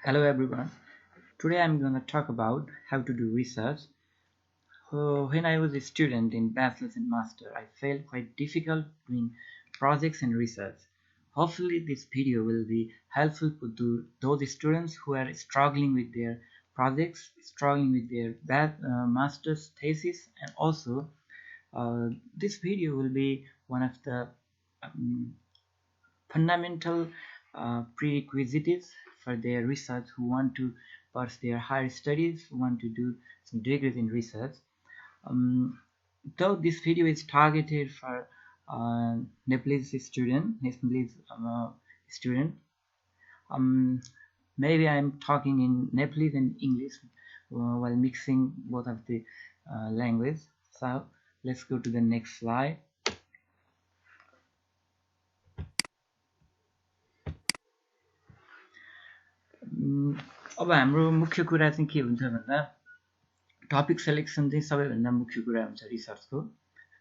Hello everyone. Today I'm going to talk about how to do research. When I was a student in bachelor's and master, I felt quite difficult doing projects and research. Hopefully this video will be helpful to those students who are struggling with their projects, struggling with their master's thesis, and also this video will be one of the um, fundamental prerequisites for their research who want to pursue their higher studies, who want to do some degrees in research. Um, though this video is targeted for Nepalese student, um, maybe I'm talking in Nepalese and English while mixing both of the language. So let's go to the next slide. अब हाम्रो मुख्य कुरा चाहिँ के हुन्छ भन्दा topic selection चाहिँ सबैभन्दा मुख्य कुरा हुन्छ रिसर्चको।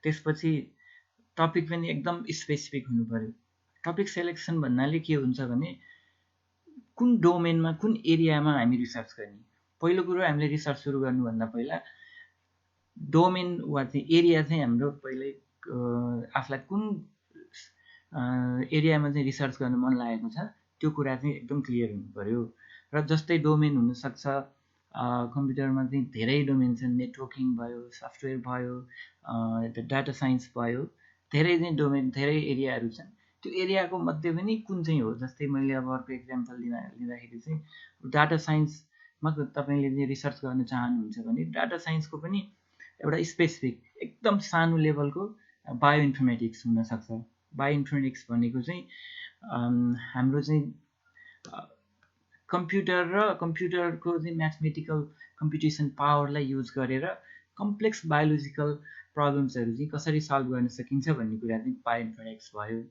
त्यसपछि टपिक पनि एकदम स्पेसिफिक हुनु पर्यो। टपिक सेलेक्सन भन्नाले के हुन्छ भने कुन डोमेनमा कुन एरियामा हामी रिसर्च गर्ने। पहिलो कुरो हामीले रिसर्च सुरु गर्नुभन्दा पहिला डोमेन वा चाहिँ एरिया चाहिँ हाम्रो पहिल्यै आफूलाई कुन एरियामा चाहिँ रिसर्च गर्न मन लागेको छ त्यो कुरा चाहिँ एकदम क्लियर हुनु पर्यो। र जस्तै डोमेन हुनसक्छ कम्प्युटरमा चाहिँ धेरै डोमेन छन्, नेटवर्किङ भयो, सफ्टवेयर भयो, डाटा साइन्स भयो, धेरै चाहिँ डोमेन धेरै एरियाहरू छन्। त्यो एरियाको मध्ये पनि कुन चाहिँ हो, जस्तै मैले अब अर्को इक्जाम्पल लिँदाखेरि चाहिँ डाटा साइन्समा तपाईँले चाहिँ रिसर्च गर्न चाहनुहुन्छ भने डाटा साइन्सको पनि एउटा स्पेसिफिक एकदम सानो लेभलको बायो इन्फर्मेटिक्स हुनसक्छ। बायो इन्फर्मेटिक्स भनेको चाहिँ हाम्रो चाहिँ कम्प्युटर र कम्प्युटरको चाहिँ म्याथमेटिकल कम्प्युटेसन पावरलाई युज गरेर कम्प्लेक्स बायोलोजिकल प्रब्लम्सहरू चाहिँ कसरी सल्भ गर्न सकिन्छ भन्ने कुरा चाहिँ बायो इन्फर्मेटिक्स भयो।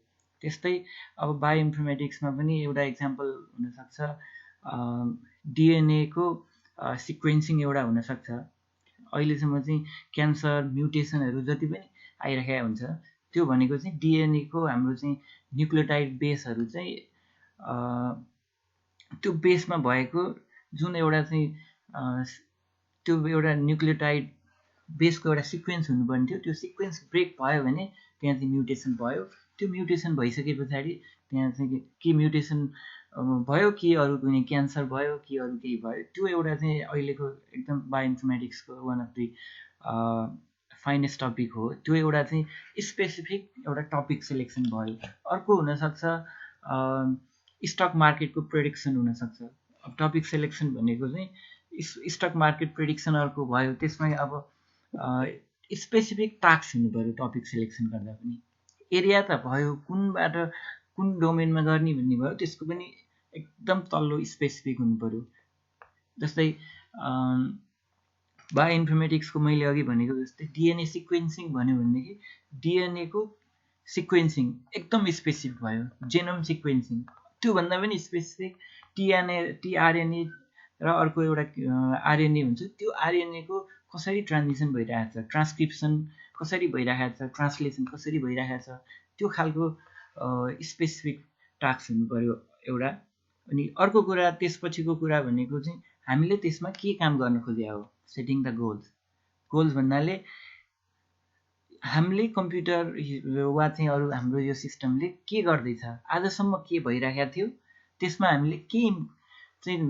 त्यस्तै अब बायो इन्फर्मेटिक्समा पनि एउटा इक्जाम्पल हुनसक्छ डिएनएको सिक्वेन्सिङ एउटा हुनसक्छ। अहिलेसम्म चाहिँ क्यान्सर म्युटेसनहरू जति पनि आइरहेको हुन्छ त्यो भनेको चाहिँ डिएनएको हाम्रो चाहिँ न्युक्लियोटाइड बेसहरू चाहिँ त्यो बेसमा भएको जुन एउटा चाहिँ त्यो एउटा न्युक्लियोटाइड बेसको एउटा सिक्वेन्स हुनुपर्ने थियो, त्यो सिक्वेन्स ब्रेक भयो भने त्यहाँ चाहिँ म्युटेसन भयो। त्यो म्युटेसन भइसके पछाडि त्यहाँ चाहिँ के म्युटेसन भयो कि अरू कुनै क्यान्सर भयो कि अरू केही भयो, त्यो एउटा चाहिँ अहिलेको एकदम बायो इन्फर्मेटिक्सको one of the finest topic हो। त्यो एउटा चाहिँ स्पेसिफिक एउटा टपिक सिलेक्सन भयो। अर्को हुनसक्छ स्टक मार्केटको प्रेडिक्सन हुनसक्छ। अब टपिक सेलेक्सन भनेको चाहिँ स्टक मार्केट प्रेडिक्सन अर्को भयो। त्यसमा अब स्पेसिफिक टास्क हुनु पर्यो टपिक सेलेक्सन गर्दा पनि। एरिया त भयो, कुनबाट कुन डोमेनमा गर्ने भन्ने भयो, त्यसको पनि एकदम तल्लो स्पेसिफिक हुनु पर्यो। जस्तै बायो इन्फर्मेटिक्सको मैले अघि भनेको जस्तै डिएनए सिक्वेन्सिङ भन्यो भनेदेखि डिएनएको सिक्वेन्सिङ एकदम स्पेसिफिक भयो। जेनोम सिक्वेन्सिङ त्योभन्दा पनि स्पेसिफिक टिआरएनए र अर्को एउटा आरएनए हुन्छ। त्यो आरएनएको कसरी ट्रान्जिसन भइरहेको छ, ट्रान्सक्रिप्सन कसरी भइरहेको छ, ट्रान्सलेसन कसरी भइरहेको छ, त्यो खालको स्पेसिफिक टास्क हुनु पर्यो एउटा। अनि अर्को कुरा त्यसपछिको कुरा भनेको चाहिँ हामीले त्यसमा के काम गर्न खोजेका हो, सेटिङ द गोल्स। गोल्स भन्नाले हामीले कम्प्युटर वा चाहिँ अरू हाम्रो यो सिस्टमले के गर्दैछ, आजसम्म के भइरहेको थियो, त्यसमा हामीले के चाहिँ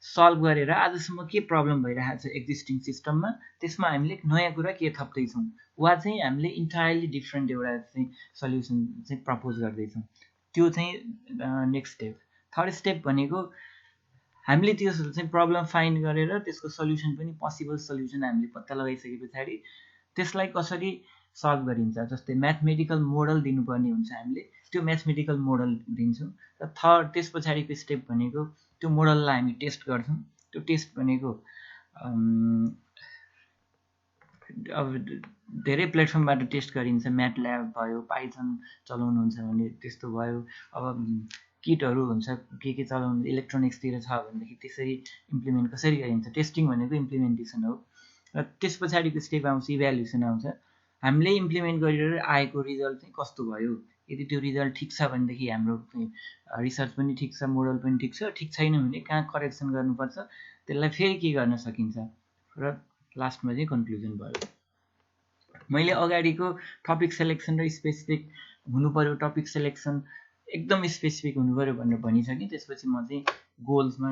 सल्भ गरेर आजसम्म के प्रब्लम भइरहेको छ एक्जिस्टिङ सिस्टममा, त्यसमा हामीले नयाँ कुरा के थप्दैछौँ वा चाहिँ हामीले इन्टायरली डिफ्रेन्ट एउटा चाहिँ सल्युसन चाहिँ प्रपोज गर्दैछौँ। त्यो चाहिँ नेक्स्ट स्टेप। थर्ड स्टेप भनेको हामीले त्यो चाहिँ प्रब्लम फाइन्ड गरेर त्यसको सल्युसन पनि पोसिबल सल्युसन हामीले पत्ता लगाइसके पछाडि त्यसलाई कसरी सल्भ गरिन्छ, जस्तै म्याथमेटिकल मोडल दिनुपर्ने हुन्छ, हामीले त्यो म्याथमेटिकल मोडल दिन्छौँ। र थर्ड त्यस पछाडिको स्टेप भनेको त्यो मोडललाई हामी टेस्ट गर्छौँ। त्यो टेस्ट भनेको अब धेरै प्लेटफर्मबाट टेस्ट गरिन्छ, म्याटल्याब भयो, पाइथन चलाउनुहुन्छ भने त्यस्तो भयो। अब किटहरू हुन्छ के चलाउनु इलेक्ट्रोनिक्सतिर छ भनेदेखि त्यसरी इम्प्लिमेन्ट कसरी गरिन्छ, टेस्टिङ भनेको इम्प्लिमेन्टेसन हो। र त्यस पछाडिको स्टेप आउँछ इभ्यालुएसन आउँछ। हामीले इम्प्लिमेन्ट गरेर आएको रिजल्ट चाहिँ कस्तो भयो, यदि त्यो रिजल्ट ठिक छ भनेदेखि हाम्रो रिसर्च पनि ठिक छ, मोडल पनि ठिक छ, ठिक छैन भने कहाँ करेक्सन गर्नुपर्छ त्यसलाई फेरि के गर्न सकिन्छ र लास्टमा चाहिँ कन्क्लुजन भयो। मैले अगाडिको टपिक सेलेक्सन र स्पेसिफिक हुनु पर्यो, टपिक सेलेक्सन एकदम स्पेसिफिक हुनु पर्यो भनेर भनिसकेँ। त्यसपछि म चाहिँ गोल्समा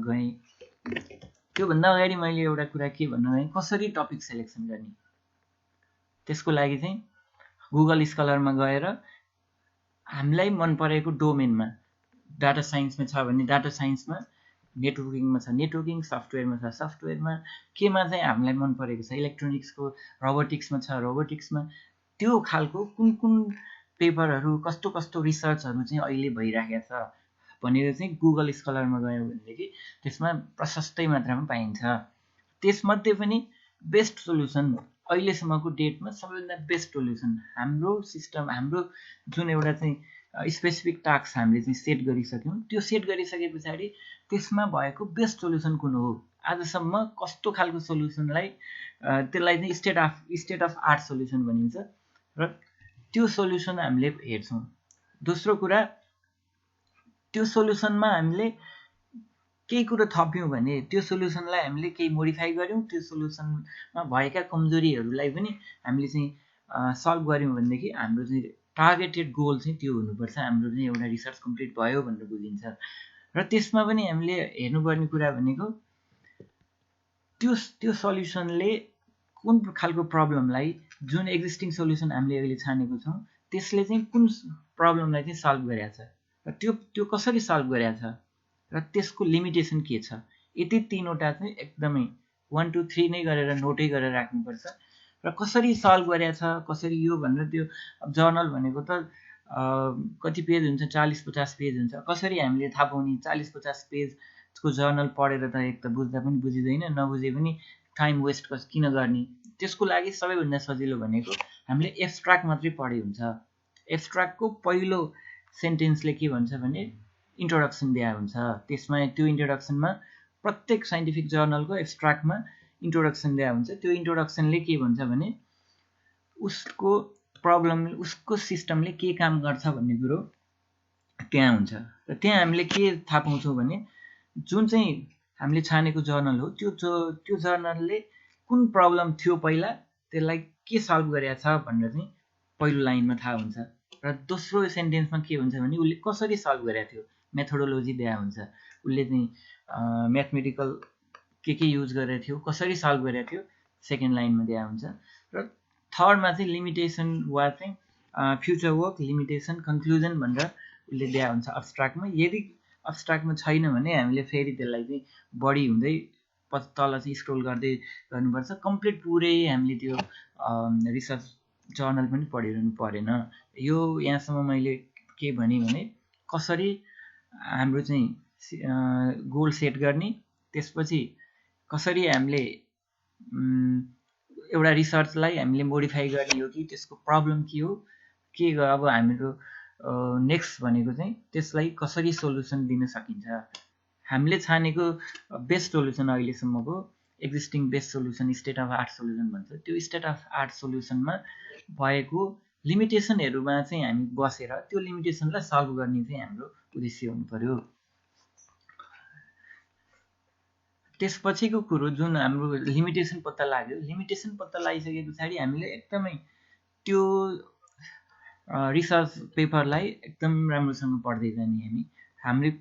गएँ। त्योभन्दा अगाडि मैले एउटा कुरा के भन्न गएँ, कसरी टपिक सेलेक्सन गर्ने। त्यसको लागि चाहिँ गुगल स्कलरमा गएर हामीलाई मन परेको डोमेनमा, डाटा साइन्समा छ भने डाटा साइन्समा, नेटवर्किङमा छ नेटवर्किङ, सफ्टवेयरमा छ सफ्टवेयरमा, केमा चाहिँ हामीलाई मन परेको छ, इलेक्ट्रोनिक्सको रोबोटिक्समा छ रोबोटिक्समा, त्यो खालको कुन कुन पेपरहरू कस्तो कस्तो रिसर्चहरू चाहिँ अहिले भइरहेको छ भनेर चाहिँ गुगल स्कलरमा गयो भनेदेखि त्यसमा प्रशस्तै मात्रामा पाइन्छ। त्यसमध्ये पनि बेस्ट सोल्युसन अहिलेसम्मको डेटमा सबैभन्दा बेस्ट सोल्युसन हाम्रो सिस्टम, हाम्रो जुन एउटा चाहिँ स्पेसिफिक टास्क हामीले चाहिँ सेट गरिसक्यौँ, त्यो सेट गरिसके पछाडि त्यसमा भएको बेस्ट सोल्युसन कुन हो, आजसम्म कस्तो खालको सोल्युसनलाई त्यसलाई चाहिँ स्टेट अफ आर्ट सोल्युसन भनिन्छ र त्यो सोल्युसन हामीले हेर्छौँ। दोस्रो कुरा, त्यो सोल्युसनमा हामीले केही कुरो थप्यौँ भने त्यो सोल्युसनलाई हामीले केही मोडिफाई गऱ्यौँ, त्यो सोल्युसनमा भएका कमजोरीहरूलाई पनि हामीले चाहिँ सल्भ गऱ्यौँ भनेदेखि हाम्रो चाहिँ टार्गेटेड गोल चाहिँ त्यो हुनुपर्छ, हाम्रो चाहिँ एउटा रिसर्च कम्प्लिट भयो भनेर बुझिन्छ। र त्यसमा पनि हामीले हेर्नुपर्ने कुरा भनेको त्यो सल्युसनले कुन खालको प्रब्लमलाई, जुन एक्जिस्टिङ सोल्युसन हामीले अहिले छानेको छौँ त्यसले चाहिँ कुन प्रब्लमलाई चाहिँ सल्भ गरेको छ र त्यो कसरी सल्भ गरेको छ र त्यसको लिमिटेसन के छ। यति तीनवटा चाहिँ एकदमै 1 2 3 नै गरेर नोटै गरेर राख्नुपर्छ। र कसरी सल्भ गरेको छ, कसरी यो भनेर त्यो जर्नल भनेको त कति पेज हुन्छ, 40-50 पेज हुन्छ, कसरी हामीले थाहा पाउने 40-50 पेजको जर्नल पढेर त एक त बुझ्दा पनि बुझिँदैन, नबुझे पनि टाइम वेस्ट किन गर्ने। त्यसको लागि सबैभन्दा सजिलो भनेको हामीले एब्स्ट्र्याक्ट मात्रै पढे हुन्छ। एब्स्ट्र्याक्टको पहिलो सेन्टेन्सले के भन्छ भने इन्ट्रोडक्सन दिया हुन्छ। त्यसमा त्यो इन्ट्रोडक्सनमा प्रत्येक साइन्टिफिक जर्नलको एब्स्ट्र्याक्टमा इन्ट्रोडक्सन दिया हुन्छ। त्यो इन्ट्रोडक्सनले के भन्छ भने उसको प्रब्लम, उसको सिस्टमले के काम गर्छ भन्ने कुरो त्यहाँ हुन्छ। र त्यहाँ हामीले के थाहा पाउँछौँ भने जुन चाहिँ हामीले छानेको जर्नल हो त्यो जर्नलले कुन प्रब्लम थियो पहिला, त्यसलाई के सल्भ गरेको छ भनेर चाहिँ पहिलो लाइनमा थाहा हुन्छ। र दोस्रो सेन्टेन्समा के हुन्छ भने उसले कसरी सल्भ गरेको थियो, मेथोडोलोजी दिया हुन्छ, उसले चाहिँ म्याथमेटिकल के युज गरेको थियो, कसरी सल्भ गरेको थियो, सेकेन्ड लाइनमा दिया हुन्छ। र थर्डमा चाहिँ लिमिटेसन वा चाहिँ फ्युचर वर्क, लिमिटेसन, कन्क्लुजन भनेर उसले दिया हुन्छ अब्स्ट्र्याक्टमा। यदि अब्स्ट्र्याक्टमा छैन भने हामीले फेरि त्यसलाई चाहिँ बढी हुँदै तल चाहिँ स्क्रोल गर्दै गर्नुपर्छ। कम्प्लिट पुरै हामीले त्यो रिसर्च जर्नल पनि पढिरहनु परेन। यो यहाँसम्म मैले के भने कसरी हाम्रो चाहिँ गोल सेट गर्ने, त्यसपछि कसरी हामीले एउटा रिसर्चलाई हामीले मोडिफाई गर्ने हो कि त्यसको प्रब्लम के हो, के अब हाम्रो नेक्स्ट भनेको चाहिँ त्यसलाई कसरी सोल्युसन दिन सकिन्छ। हामीले छानेको बेस्ट सोल्युसन अहिलेसम्मको existing best solution state of art solution भन्छ। त्यो स्टेट अफ आर्ट सोल्युसनमा भएको लिमिटेसनहरूमा चाहिँ हामी बसेर त्यो लिमिटेसनलाई सल्भ गर्ने चाहिँ हाम्रो उद्देश्य हुनु पर्यो। त्यसपछिको कुरो जुन हाम्रो लिमिटेसन पत्ता लाग्यो, लिमिटेसन पत्ता लगाइसके पछाडि हामीले एकदमै त्यो रिसर्च पेपरलाई एकदम राम्रोसँग पढ्दै जाने। हामीले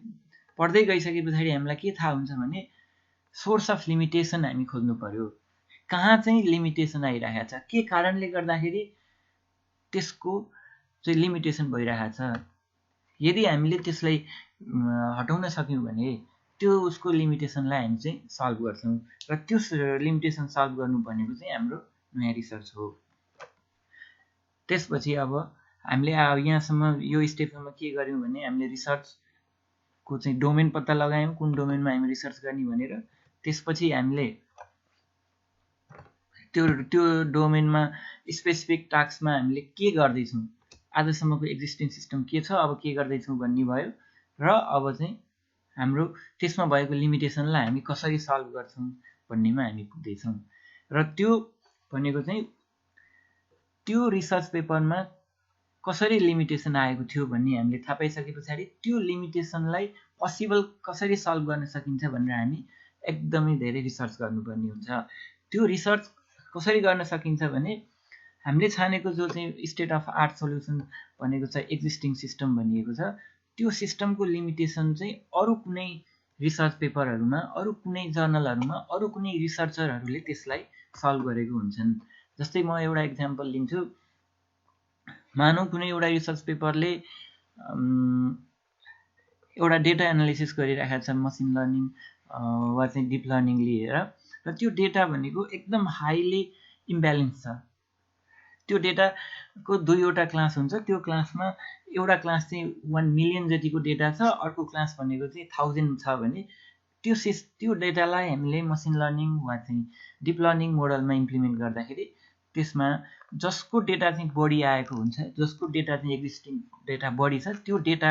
पढ्दै गइसके पछाडि हामीलाई के थाहा हुन्छ भने सोर्स अफ लिमिटेसन हामी खोज्नु पर्यो। कहाँ चाहिँ लिमिटेसन आइरहेको छ, के कारणले गर्दाखेरि त्यसको चाहिँ लिमिटेसन भइरहेको छ। यदि हामीले त्यसलाई हटाउन सक्यौँ भने त्यो उसको लिमिटेसनलाई हामी चाहिँ सल्भ गर्छौँ। र त्यो लिमिटेसन सल्भ गर्नु भनेको चाहिँ हाम्रो नयाँ रिसर्च हो। त्यसपछि अब हामीले यहाँसम्म यो स्टेपसम्म के गर्यौँ भने हामीले रिसर्चको चाहिँ डोमेन पत्ता लगायौँ, कुन डोमेनमा हामी रिसर्च गर्ने भनेर। त्यसपछि हामीले त्यो डोमेनमा स्पेसिफिक टास्कमा हामीले के गर्दैछौँ, आजसम्मको एक्जिस्टिङ सिस्टम के छ, अब के गर्दैछौँ भन्ने भयो। र अब चाहिँ हाम्रो त्यसमा भएको लिमिटेसनलाई हामी कसरी सल्भ गर्छौँ भन्नेमा हामी पुग्दैछौँ। र त्यो भनेको चाहिँ त्यो रिसर्च पेपरमा कसरी लिमिटेसन आएको थियो भन्ने हामीले थाहा पाइसके पछाडि त्यो लिमिटेसनलाई पोसिबल कसरी सल्भ गर्न सकिन्छ भनेर हामी एकदमै धेरै रिसर्च गर्नुपर्ने हुन्छ। त्यो रिसर्च कसरी गर्न सकिन्छ भने हामीले छानेको जो चाहिँ स्टेट अफ आर्ट सल्युसन भनेको छ एक्जिस्टिङ सिस्टम भनिएको छ, त्यो सिस्टमको लिमिटेसन चाहिँ अरू कुनै रिसर्च पेपरहरूमा, अरू कुनै जर्नलहरूमा, अरू कुनै रिसर्चरहरूले त्यसलाई सल्भ गरेको हुन्छन्। जस्तै म एउटा इक्जाम्पल लिन्छु। मानौँ कुनै एउटा रिसर्च पेपरले एउटा डेटा एनालिसिस गरिरहेको छ मसिन लर्निङ वा चाहिँ डिप लर्निङ लिएर, र त्यो डेटा भनेको एकदम हाइली इम्ब्यालेन्स छ। त्यो डेटाको दुईवटा क्लास हुन्छ, त्यो क्लासमा एउटा क्लास चाहिँ 1 मिलियन जतिको डेटा छ, अर्को क्लास भनेको चाहिँ 1000 छ भने त्यो डेटालाई हामीले मसिन लर्निङ वा चाहिँ डिप लर्निङ मोडलमा इम्प्लिमेन्ट गर्दाखेरि त्यसमा जसको डेटा चाहिँ बढी आएको हुन्छ, जसको डेटा चाहिँ एक्जिस्टिङ डेटा बढी छ, त्यो डेटा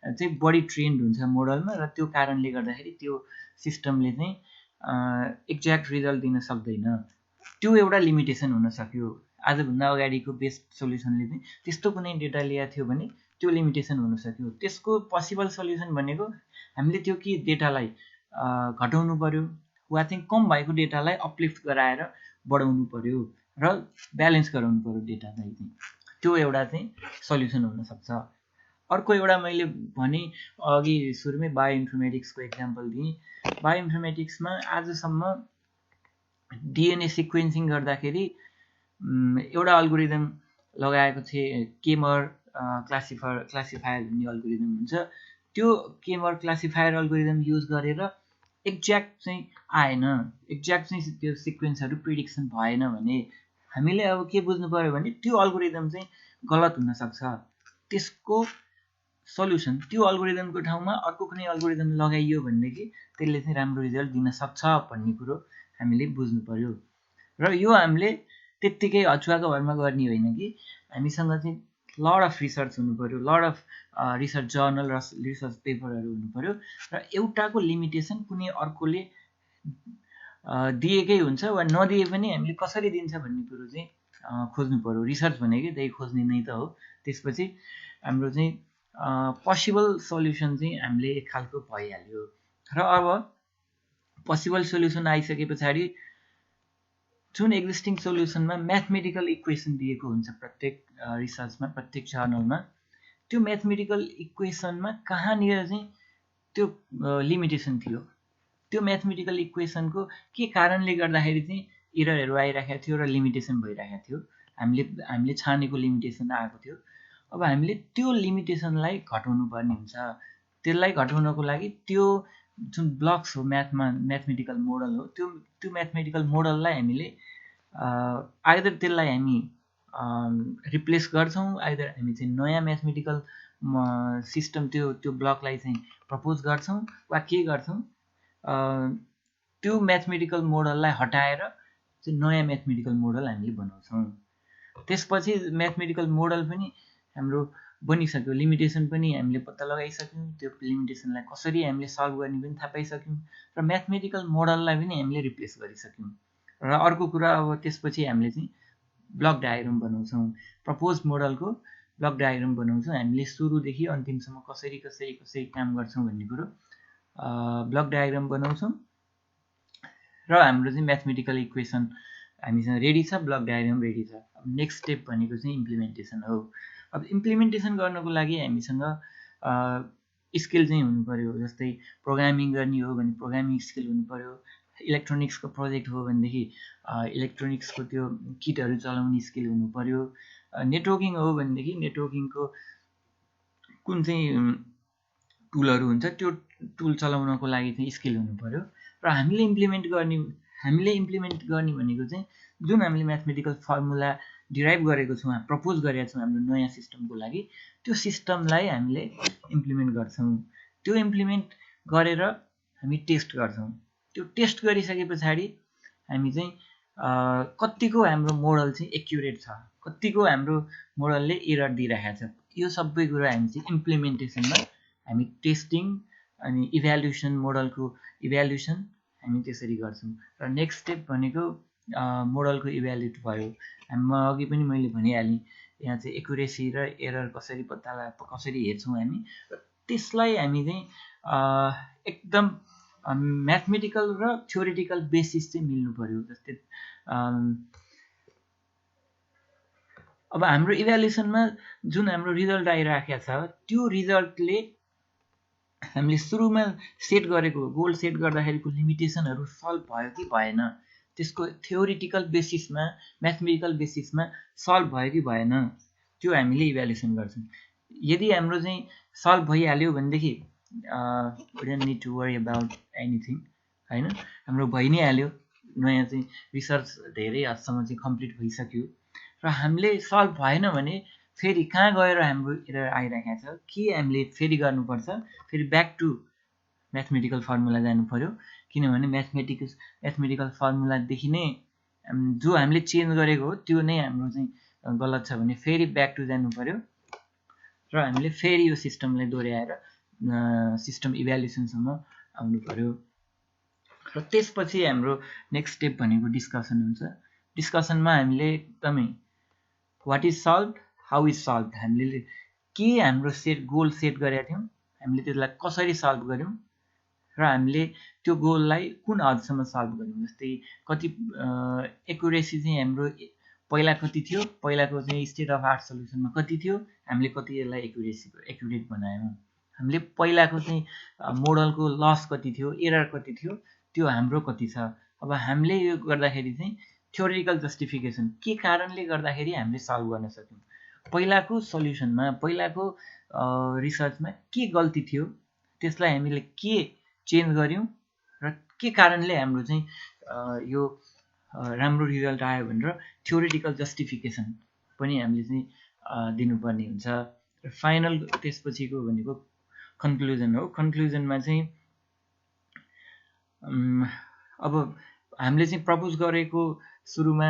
चाहिँ बढी ट्रेन्ड हुन्छ मोडलमा, र त्यो कारणले गर्दाखेरि त्यो सिस्टमले चाहिँ एक्ज्याक्ट रिजल्ट दिन सक्दैन। त्यो एउटा लिमिटेसन हुन सक्यो। आजभन्दा अगाडिको बेस्ट सोल्युसनले चाहिँ त्यस्तो कुनै डेटा ल्याएको थियो भने त्यो लिमिटेसन हुन सक्यो। त्यसको पोसिबल सोल्युसन भनेको हामीले त्यो कि डेटालाई घटाउनु पर्यो वा चाहिँ कम भएको डेटालाई अपलिफ्ट गराएर बढाउनु पर्यो र ब्यालेन्स गराउनु पर्यो डेटालाई चाहिँ। त्यो एउटा चाहिँ सल्युसन हुनसक्छ। अर्को एउटा मैले भने अघि सुरुमै बायोइन्फर्मेटिक्सको एक्जाम्पल दिएँ। बायोइन्फर्मेटिक्समा आजसम्म डिएनए सिक्वेन्सिङ गर्दाखेरि एउटा अल्गोरिदम लगाएको थिएँ, केमर क्लासिफायर भन्ने अल्गोरिदम हुन्छ। त्यो केमर क्लासिफायर अल्गोरिदम युज गरेर एक्ज्याक्ट चाहिँ आएन, एक्ज्याक्ट चाहिँ त्यो सिक्वेन्सहरू प्रिडिक्सन भएन भने हामीले अब के बुझ्नु पर्यो भने त्यो अल्गोरिदम चाहिँ गलत हुनसक्छ। त्यसको सल्युसन त्यो अल्गोरिदमको ठाउँमा अर्को कुनै अल्गोरिदम लगाइयो भनेदेखि त्यसले चाहिँ राम्रो रिजल्ट दिन सक्छ भन्ने कुरो हामीले बुझ्नु पर्यो। र यो हामीले त्यत्तिकै अछुवाको भरमा गर्ने होइन कि हामीसँग चाहिँ लड अफ रिसर्च हुनु पर्यो, लड अफ रिसर्च जर्नल र रिसर्च पेपरहरू हुनु पर्यो, र एउटाको लिमिटेसन कुनै अर्कोले दिएकै हुन्छ वा नदिए पनि हामीले कसरी दिन्छ भन्ने कुरो चाहिँ खोज्नु पर्यो। रिसर्च भनेकै त्यही खोज्ने नै त हो। त्यसपछि हाम्रो चाहिँ पोसिबल सल्युसन चाहिँ हामीले एक खालको भइहाल्यो। र अब पोसिबल सल्युसन आइसके पछाडि जुन एक्जिस्टिङ सोल्युसनमा म्याथमेटिकल इक्वेसन दिएको हुन्छ प्रत्येक रिसर्चमा, प्रत्येक जर्नलमा, त्यो म्याथमेटिकल इक्वेसनमा कहाँनिर चाहिँ त्यो लिमिटेसन थियो, त्यो म्याथमेटिकल इक्वेसनको के कारणले गर्दाखेरि चाहिँ इररहरू आइरहेको थियो र लिमिटेसन भइरहेको थियो, हामीले छानेको लिमिटेसन आएको थियो। अब हामीले त्यो लिमिटेसनलाई घटाउनु पर्ने हुन्छ। त्यसलाई घटाउनको लागि त्यो जुन ब्लक्स हो म्याथमेटिकल मोडल हो, त्यो म्याथमेटिकल मोडललाई हामीले आइदर त्यसलाई हामी रिप्लेस गर्छौँ, आइदर हामी चाहिँ नयाँ म्याथमेटिकल सिस्टम त्यो ब्लकलाई चाहिँ प्रपोज गर्छौँ, वा के गर्छौँ त्यो म्याथमेटिकल मोडललाई हटाएर चाहिँ नयाँ म्याथमेटिकल मोडल हामीले बनाउँछौँ। त्यसपछि म्याथमेटिकल मोडल पनि हाम्रो बनिसक्यो, लिमिटेसन पनि हामीले पत्ता लगाइसक्यौँ, त्यो लिमिटेसनलाई कसरी हामीले सल्भ गर्ने पनि थाहा पाइसक्यौँ, र म्याथमेटिकल मोडललाई पनि हामीले रिप्लेस गरिसक्यौँ। र अर्को कुरा अब त्यसपछि हामीले चाहिँ ब्लक डायग्राम बनाउँछौँ, प्रपोज मोडलको ब्लक डायग्राम बनाउँछौँ। हामीले सुरुदेखि अन्तिमसम्म कसरी काम गर्छौँ भन्ने कुरो ब्लक डायग्राम बनाउँछौँ, र हाम्रो चाहिँ म्याथमेटिकल इक्वेसन हामीसँग रेडी छ, ब्लक डायग्राम रेडी छ। अब नेक्स्ट स्टेप भनेको चाहिँ इम्प्लिमेन्टेसन हो। अब इम्प्लिमेन्टेसन गर्नको लागि हामीसँग स्किल चाहिँ हुनु पर्यो। जस्तै प्रोग्रामिङ गर्ने हो भने प्रोग्रामिङ स्किल हुनु पर्यो, इलेक्ट्रोनिक्सको प्रोजेक्ट हो भनेदेखि इलेक्ट्रोनिक्सको त्यो किटहरू चलाउने स्किल हुनु पर्यो, नेटवर्किङ हो भनेदेखि नेटवर्किङको कुन चाहिँ टुलहरू हुन्छ त्यो टुल चलाउनको लागि चाहिँ स्किल हुनु पर्यो। र हामीले इम्प्लिमेन्ट गर्ने भनेको चाहिँ जुन हामीले म्याथमेटिकल फर्मुला डिराइभ गरेको छौँ, प्रपोज गरेका छौँ हाम्रो नयाँ सिस्टमको लागि, त्यो सिस्टमलाई हामीले इम्प्लिमेन्ट गर्छौँ। त्यो इम्प्लिमेन्ट गरेर हामी टेस्ट गर्छौँ। त्यो टेस्ट गरिसके पछाडि हामी चाहिँ कतिको हाम्रो मोडल चाहिँ एक्युरेट छ, कतिको हाम्रो मोडलले एरर दिइरहेको छ, यो सबै कुरा हामी चाहिँ इम्प्लिमेन्टेसनमा हामी टेस्टिङ अनि इभ्यालुएसन, मोडलको इभ्यालुएसन हामी त्यसरी गर्छौँ। र नेक्स्ट स्टेप भनेको मोडलको इभ्यालुएट भयो। म अघि पनि मैले भनिहालेँ, यहाँ चाहिँ एक्युरेसी र एरर कसरी कसरी हेर्छौँ हामी, र त्यसलाई हामी चाहिँ एकदम म्याथमेटिकल र थ्योरिटिकल बेसिस चाहिँ मिल्नु पर्यो। जस्तै अब हाम्रो इभ्यालुएसनमा जुन हाम्रो रिजल्ट आइराखेको छ त्यो रिजल्टले हामीले सुरुमा सेट गरेको गोल सेट गर्दाखेरिको लिमिटेसनहरू सल्भ भयो कि भएन, त्यसको थ्योरिटिकल बेसिसमा म्याथमेटिकल बेसिसमा सल्भ भयो कि भएन, त्यो हामीले इभ्यालुएसन गर्छौँ। यदि हाम्रो चाहिँ सल्भ भइहाल्यो भनेदेखि we don't need to worry about anything हैन, हाम्रो भइ नै हाल्यो, नयाँ चाहिँ रिसर्च धेरै हदसम्म चाहिँ कम्प्लिट भइसक्यो। र हामीले सल्भ भएन भने फेरि कहाँ गएर हाम्रो एरर आइरहेको छ, के हामीले फेरि गर्नुपर्छ, फेरि ब्याक टु म्याथमेटिकल फर्मुला जानु पर्यो, किनभने म्याथमेटिकल फर्मुलादेखि नै जो हामीले चेन्ज गरेको हो त्यो नै हाम्रो चाहिँ गलत छ भने फेरि ब्याक टु जानु पर्यो र हामीले फेरि यो सिस्टमलाई दोहोऱ्याएर सिस्टम इभ्यालुएसनसम्म आउनु पर्यो। र त्यसपछि हाम्रो नेक्स्ट स्टेप भनेको डिस्कसन हुन्छ। डिस्कसनमा हामीले एकदमै what is solve, how is solve, हामीले के हाम्रो गोल सेट गरेका थियौँ, हामीले त्यसलाई कसरी सल्भ गर्यौँ र हामीले त्यो गोललाई कुन हदसम्म सल्भ गर्यौँ। जस्तै कति एक्युरेसी चाहिँ हाम्रो पहिला कति थियो, पहिलाको चाहिँ स्टेट अफ आर्ट सल्युसनमा कति थियो, हामीले कति यसलाई एक्युरेट बनायौँ, हामीले पहिलाको चाहिँ मोडलको लस कति थियो, एरर कति थियो, त्यो हाम्रो कति छ। अब हामीले यो गर्दाखेरि चाहिँ थ्योरिटिकल जस्टिफिकेसन के कारणले गर्दाखेरि हामीले सल्भ गर्न सक्यौँ, पहिलाको सल्युसनमा पहिलाको रिसर्चमा के गल्ती थियो, त्यसलाई हामीले के चेन्ज गर्यौँ र के कारणले हाम्रो चाहिँ यो राम्रो रिजल्ट आयो भनेर थ्योरिटिकल जस्टिफिकेसन पनि हामीले चाहिँ दिनुपर्ने हुन्छ। र फाइनल त्यसपछिको भनेको कन्क्लुजन हो। कन्क्लुजनमा चाहिँ अब हामीले चाहिँ प्रपोज गरेको सुरुमा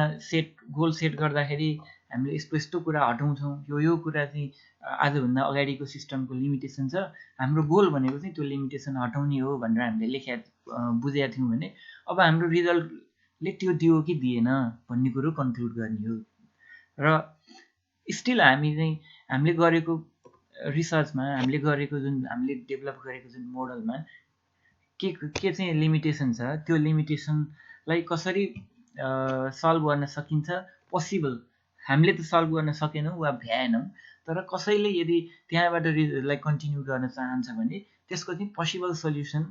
गोल सेट गर्दाखेरि हामीले यस्तो कुरा हटाउँछौँ, यो कुरा चाहिँ आजभन्दा अगाडिको सिस्टमको लिमिटेसन छ, हाम्रो गोल भनेको चाहिँ त्यो लिमिटेसन हटाउने हो भनेर हामीले बुझेका थियौँ भने अब हाम्रो रिजल्टले त्यो दियो कि दिएन भन्ने कुरो कन्क्लुड गर्ने हो। र स्टिल हामीले गरेको रिसर्चमा हामीले डेभलप गरेको जुन मोडलमा के चाहिँ लिमिटेसन छ, त्यो लिमिटेसनलाई कसरी सल्भ गर्न सकिन्छ, पोसिबल, हामीले त सल्भ गर्न सकेनौँ वा भ्याएनौँ, तर कसैले यदि त्यहाँबाट रिजल्टलाई कन्टिन्यू गर्न चाहन्छ भने त्यसको चाहिँ पोसिबल सल्युसन,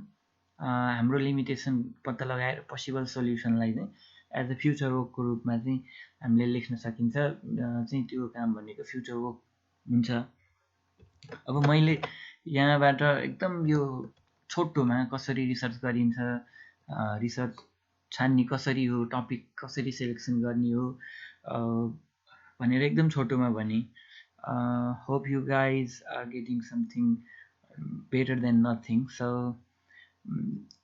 हाम्रो लिमिटेसन पत्ता लगाएर पोसिबल सल्युसनलाई चाहिँ एज अ फ्युचर वर्कको रूपमा चाहिँ हामीले लेख्न सकिन्छ। चाहिँ त्यो काम भनेको फ्युचर वर्क हुन्छ। अब मैले यहाँबाट एकदम यो छोटोमा कसरी रिसर्च गरिन्छ, रिसर्च छान्ने कसरी हो, टपिक कसरी सेलेक्सन गर्ने हो भनेर एकदम छोटोमा भने। Hope you guys are getting something better than nothing. So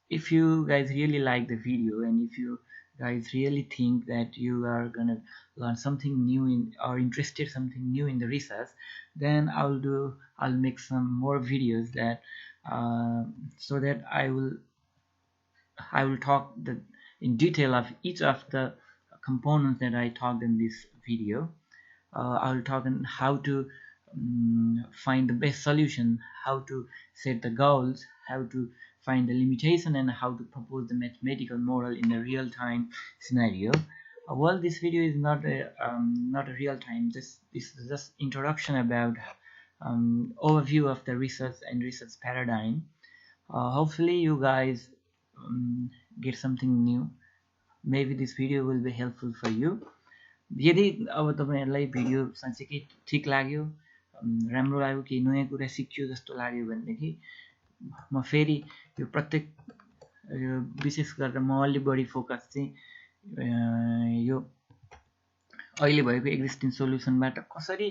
if you guys really like the video and if you guys really think that you are gonna learn something new or interested something new in the research, then I'll make some more videos that so that I will talk in detail of each of the components that I talked in this video. I will talk on how to find the best solution, how to set the goals, how to find the limitation, and how to propose the mathematical model in a real-time scenario. Well, this video is not a real-time. This is just introduction about overview of the research and research paradigm. Hopefully, you guys get something new. Maybe this video will be helpful for you. यदि अब तपाईहरुलाई video साँच्चै ठीक लाग्यो, राम्रो लाग्यो, केही नयाँ कुरा सिक्यो जस्तो लाग्यो भनेदेखि म फेरि यो प्रत्येक विशेष गरेर म अलि बढी फोकस चाहिँ यो अहिले भएको एक्जिस्टिङ सोलुसनबाट कसरी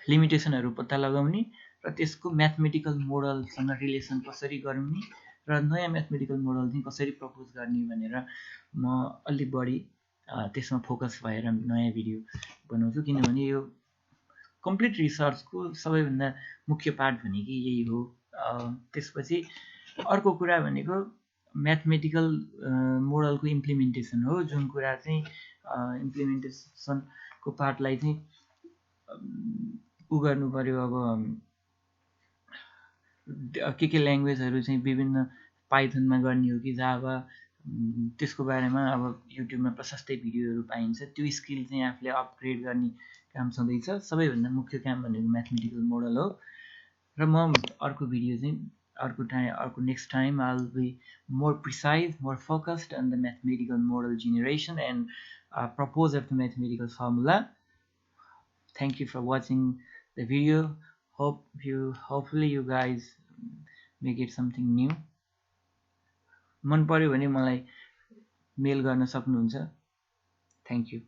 लिमिटेसनहरु पत्ता लगाउने र त्यसको म्याथमेटिकल मोडलसँग रिलेसन कसरी गर्ने र नयाँ म्याथमेटिकल मोडल चाहिँ कसरी प्रपोज गर्ने भनेर म अलि बढी त्यसमा फोकस भएर नयाँ भिडियो बनाउँछु। किनभने यो कम्प्लिट रिसर्चको सबैभन्दा मुख्य पार्ट भनेको यही हो। त्यसपछि अर्को कुरा भनेको म्याथमेटिकल मोडलको इम्प्लिमेन्टेसन हो, जुन कुरा चाहिँ इम्प्लिमेन्टेसन को पार्टलाई चाहिँ उ गर्नु पर्यो। अब के ल्याङ्ग्वेजहरू चाहिँ विभिन्न पाइथनमा गर्ने हो कि जावा, त्यसको बारेमा अब युट्युबमा प्रशस्तै भिडियोहरू पाइन्छ। त्यो स्किल चाहिँ आफूले अपग्रेड गर्ने काम छँदैछ। सबैभन्दा मुख्य काम भनेको म्याथमेटिकल मोडल हो। र म अर्को भिडियो चाहिँ अर्को next time I will be more precise, more focused on the mathematical model generation and propose of the mathematical formula. Thank you for watching the video. Hopefully you guys make it something new. मन पर्यो भने मलाई मेल गर्न सक्नुहुन्छ। Thank you.